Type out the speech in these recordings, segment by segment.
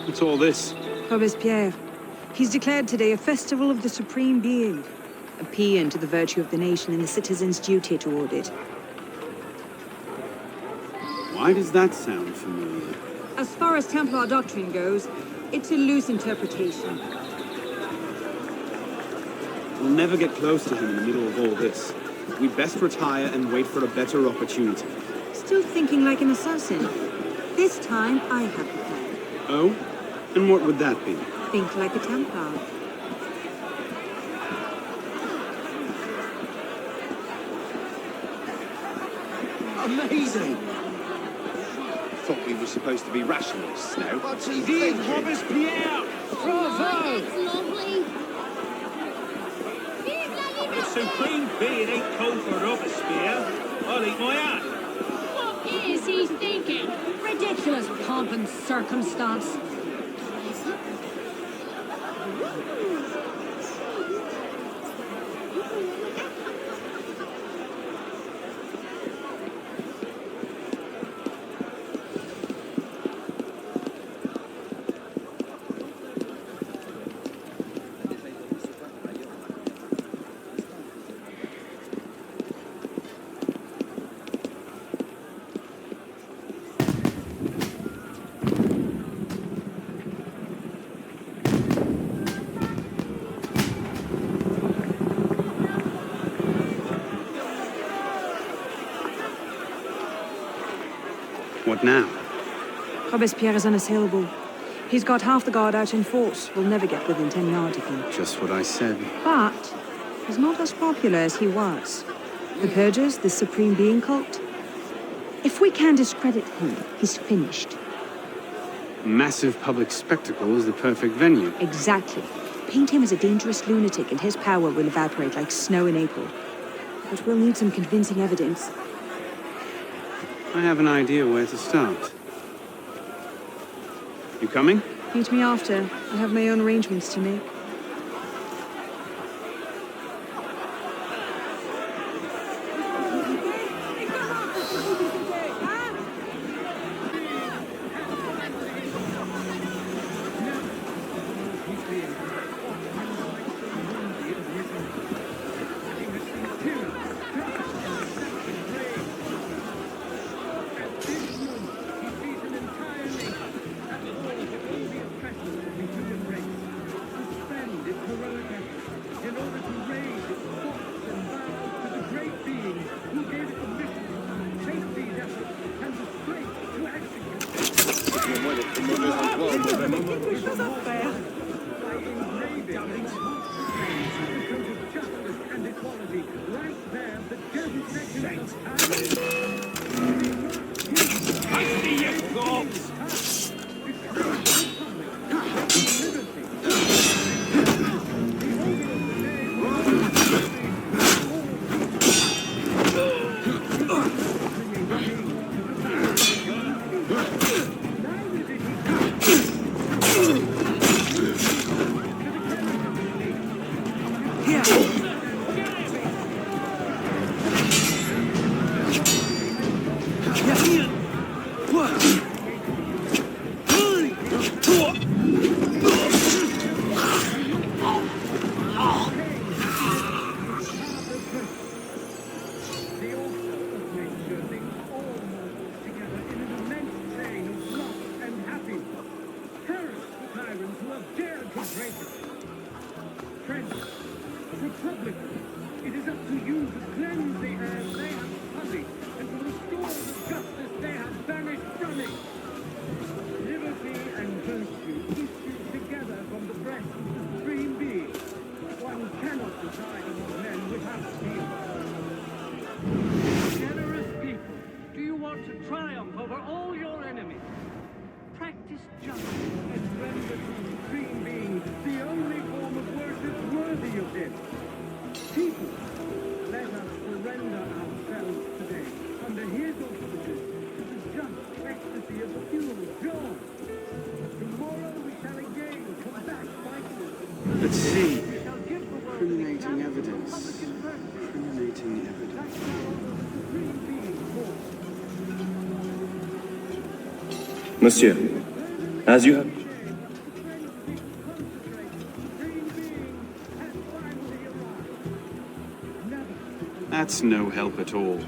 What's all this? Robespierre. He's declared today a festival of the Supreme Being. A paean to the virtue of the nation and the citizens' duty toward it. Why does that sound familiar? As far as Templar doctrine goes, it's a loose interpretation. We'll never get close to him in the middle of all this. We'd best retire and wait for a better opportunity. Still thinking like an assassin. This time, I have a plan. Oh? And what would that be? Think like a Templar. Amazing! Thought we were supposed to be rationalists now. What's he Vive thinking? Robespierre! Bravo! That's lovely. The Supreme Being ain't called for Robespierre. I'll eat my hat. What is he thinking? Ridiculous pomp and circumstance. What now? Robespierre is unassailable. He's got half the guard out in force. We'll never get within 10 yards of him. Just what I said. But he's not as popular as he was. The Purgers, the Supreme Being cult. If we can discredit him, he's finished. A massive public spectacle is the perfect venue. Exactly. Paint him as a dangerous lunatic and his power will evaporate like snow in April. But we'll need some convincing evidence. I have an idea where to start. You coming? Meet me after. I have my own arrangements to make. Let's see. Incriminating evidence. Incriminating evidence. Monsieur, as you have... That's no help at all.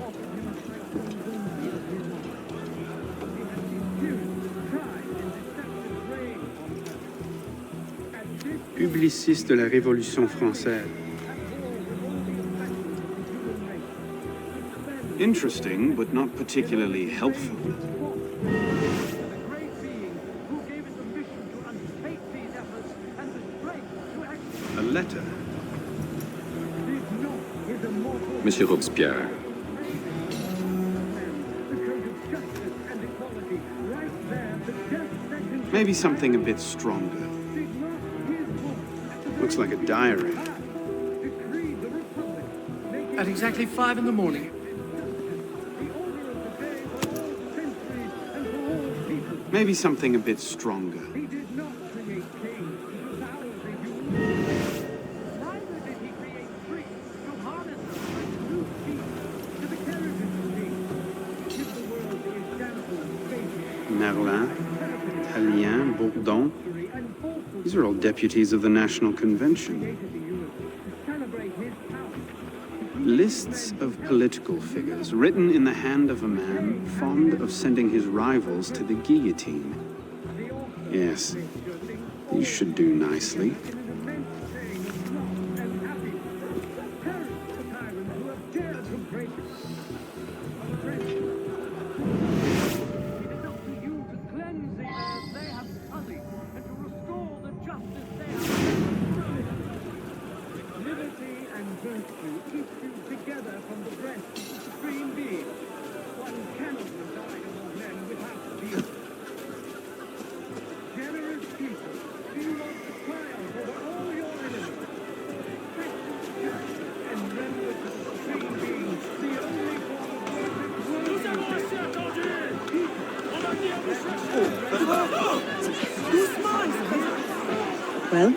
Publiciste de la Révolution française. Interesting, but not particularly helpful. A letter. Monsieur Robespierre, Maybe something a bit stronger. Looks like a diary. At exactly 5 in the morning. Maybe something a bit stronger. Merlin, Tallien, Bourdon. These are all deputies of the National Convention. Lists of political figures written in the hand of a man fond of sending his rivals to the guillotine. Yes, these should do nicely. Well,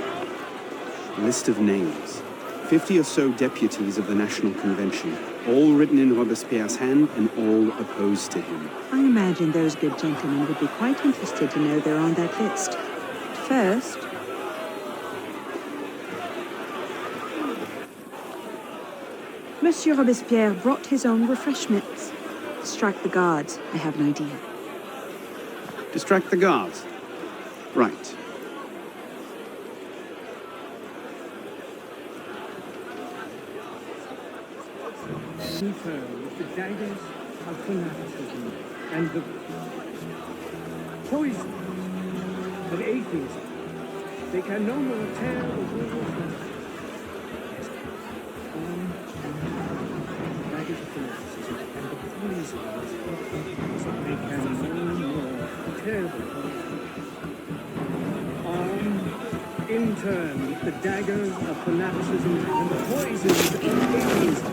List of names. 50 or so deputies of the National Convention, all written in Robespierre's hand and all opposed to him. I imagine those good gentlemen would be quite interested to know they're on that list. First, Monsieur Robespierre brought his own refreshments. Distract the guards. I have an idea. Distract the guards. Right. With the daggers of fanaticism and the poison of atheism. They can no more tear the world daggers of fanaticism and the poison of atheism. They can no more tear the world. Armed in turn with the daggers of fanaticism and the poisons of atheism.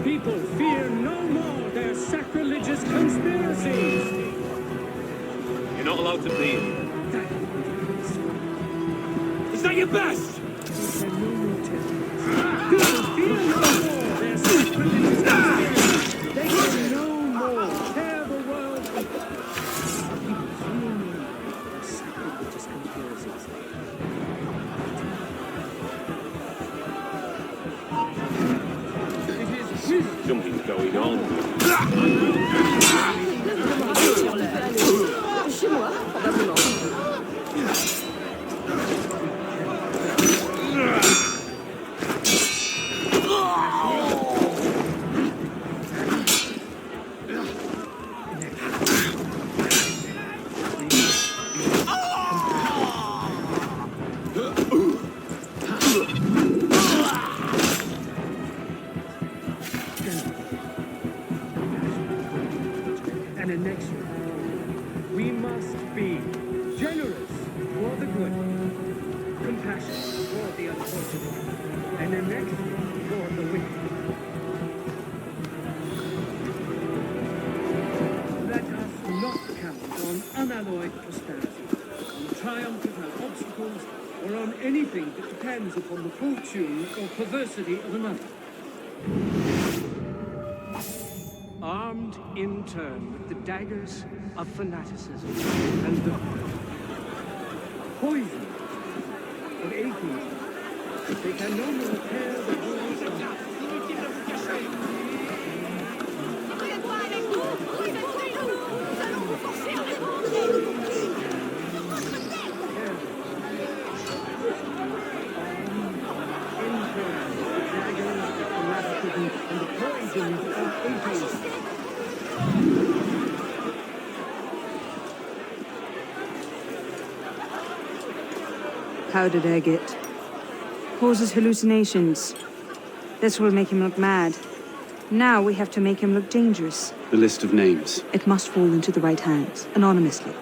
People fear no more their sacrilegious conspiracies. You're not allowed to be here. Is that your best? People fear no more their sacrilegious conspiracies. They can no more tear the world apart. People fear no more their sacrilegious conspiracies. Something's going on. Chez moi, probablement. And inexorable. We must be generous for the good, compassionate for the unfortunate, and inexorable for the wicked. Let us not count on unalloyed prosperity, on the triumph without obstacles, or on anything that depends upon the fortune or perversity of another. armed in turn with the daggers of fanaticism and the poison of atheism. They can no more tear the walls down. And the poison of atheism. Powdered agate. Causes hallucinations. This will make him look mad. Now we have to make him look dangerous. The list of names. It must fall into the right hands, anonymously.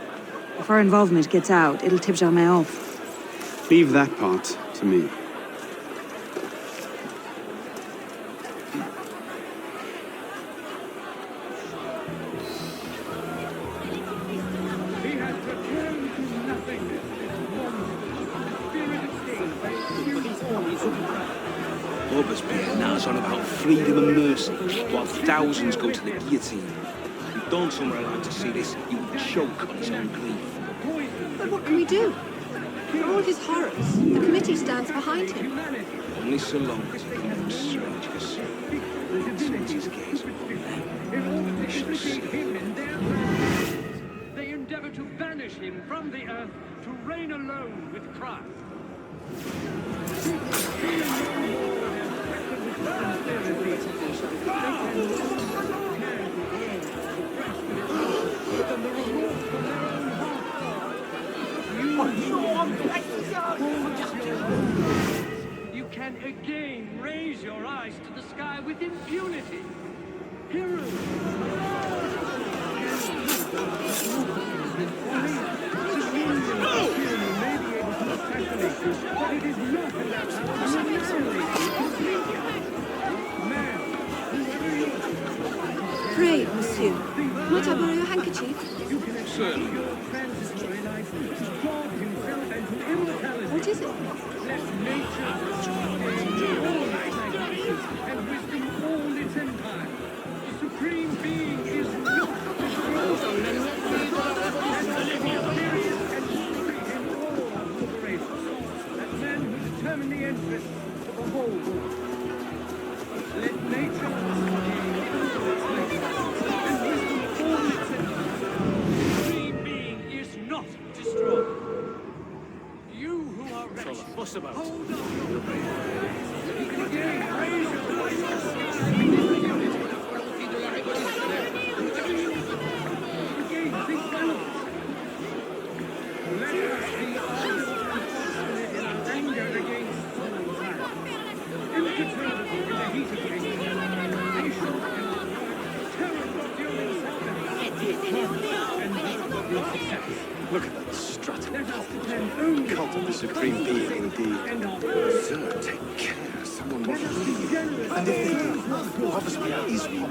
If our involvement gets out, it'll tip Germain off. Leave that part to me. He has returned to nothingness, this monster. Robespierre now's on about freedom and mercy, while thousands go to the guillotine. If Don somewhere allowed to see this, he would choke on his own grief. But what can we do? For all his horrors, the committee stands behind him. Only so long as he becomes strangers. Once his gaze they shall see. They endeavor to banish him from the earth to reign alone with Christ. You can again raise your eyes to the sky with impunity. Heroes! Pray, monsieur. Might I borrow your handkerchief? Certainly. What is it? Let nature all magnificence and wisdom all its empire. The supreme being is not destroyed. That men who determine the interests of the whole world. Let nature and wisdom all its empire. The supreme being is not destroyed. You who are wretched, hold on. You can again raise your voice to the sky. Again, think balance. Let us be ardent and obstinate in our anger against all time. Imperturbable in the heat of the age. Patient in our work. Terror not during setbacks. And in success. Look at that strut. Let us depend only Cult of the supreme being, indeed. and our Sir, take care. Someone will leave. generous. And if they do, Robespierre is popular,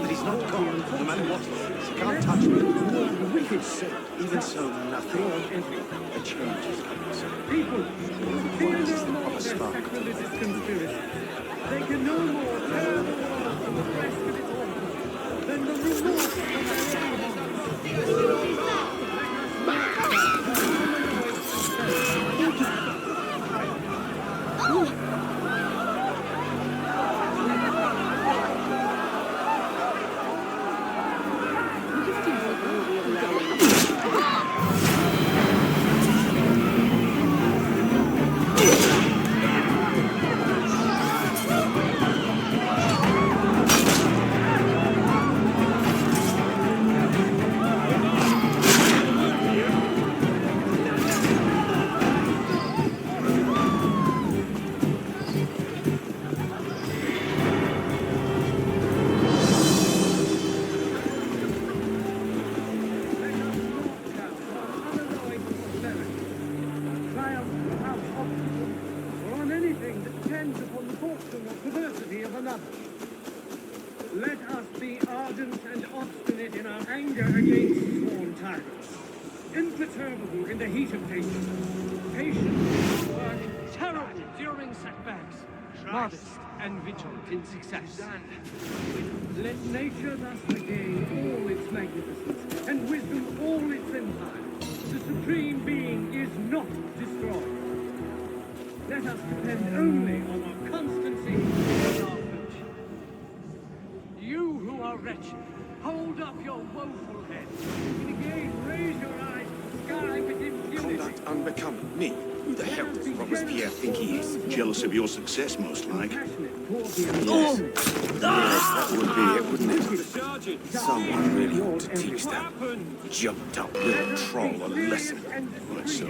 but he's not God, no matter what he is. He can't touch me. Wicked sir. Even so, nothing. A change is coming, sir. People, What is the proper spark? sacrilegious conspiracy. They can no more tear the world from the breast of its author than the remorse of their own hearts. Let us be ardent and obstinate in our anger against sworn tyrants, imperturbable in the heat of danger, patient in work, terrible during setbacks, modest and vigilant in success. Let nature thus regain all its magnificence, and wisdom all its empire. The Supreme Being is not destroyed. Let us depend only on our constancy and our future. You who are wretched, hold up your woeful head, and again raise your eyes to the sky with impunity. Conduct unbecoming me. Who the hell does Robespierre think he is? Jealous of your success, most like. Yes, that would be it, wouldn't it? Sergeant, Someone really ought to teach that jumped up little troll a lesson. Right, so.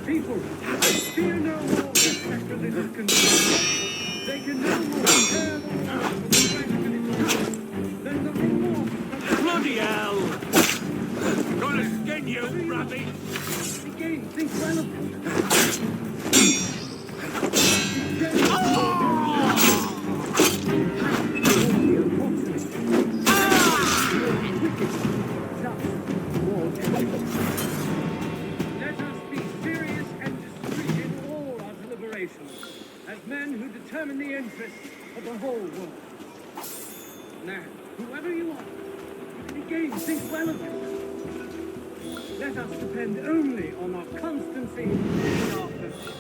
People, fear no more the sacrilegious condition. They can no more bear the loss of the sacrilegious than the remorse of the bloody hell! Gonna skin you, rabbit! Again, think well of it. Let us be serious and discreet in all our deliberations, as men who determine the interests of the whole world. Now, whoever you are, again, think well of it. Let us depend only on our constancy and our purpose.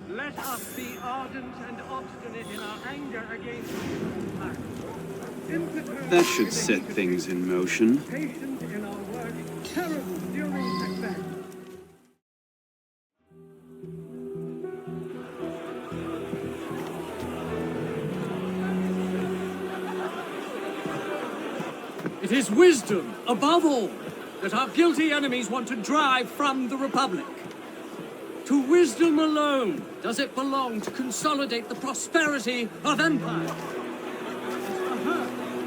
Let us be ardent and obstinate in our anger against evil. That should set things in motion. Patient in our work, terrible during setback. It is wisdom, above all, that our guilty enemies want to drive from the Republic. To wisdom alone does it belong to consolidate the prosperity of empire.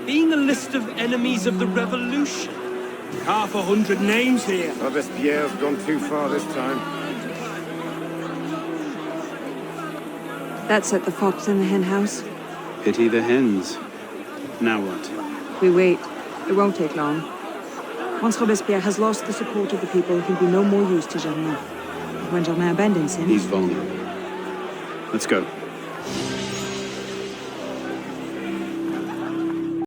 Being a list of enemies of the revolution. 100 names here. Robespierre's gone too far this time. That set the fox in the hen house. Pity the hens. Now what? We wait. It won't take long. Once Robespierre has lost the support of the people, he'll be no more use to Germain. When Germain abandons him... He's vulnerable. Let's go.